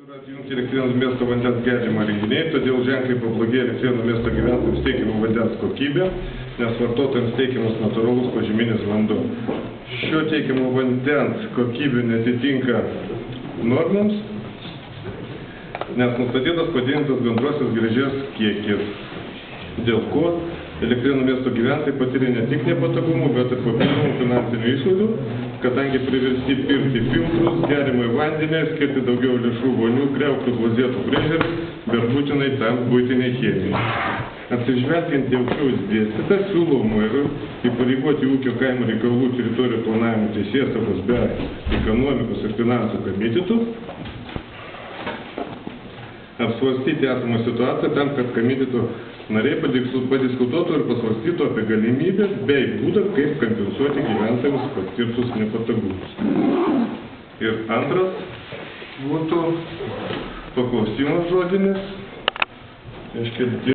Yra atjungti Elektrėnų miesto vandens geriamą įrenginiai, todėl ženkliai pablogėjo Elektrėnų miesto gyventojams teikiamo vandens kokybė, nes vartotojams teikiamas natūralus požeminis vanduo. Šio teikiamo vandens kokybė netitinka normoms, nes nustatytas padidintas bendrosios geležies kiekis, dėl ko Elektrėnų miesto gyventojai patiria ne tik nepatogumų, bet ir papildomų finansinių išlaidų, kadangi priversti pirkti filtrus, geriamąjį vandenį, skirti daugiau lėšų vonių, kriauklių, klozėtų priežiūrai, bet būtinai tam buitiniai chemijai. Atsižvelgiant į aukščiau išdėstytą, siūloma yra įpareigoti ūkio kaimo reikalų teritorijų planavimo teisėsaugos bei ekonomikos ir finansų komitetų apsvarstyti esamą situaciją tam, kad komiteto nariai padiskutuotų ir pasvarstytų apie galimybę bei būdą, kaip kompensuoti gyventojams patirtus nepatogumus. Ir antras būtų paklausimas žodinis.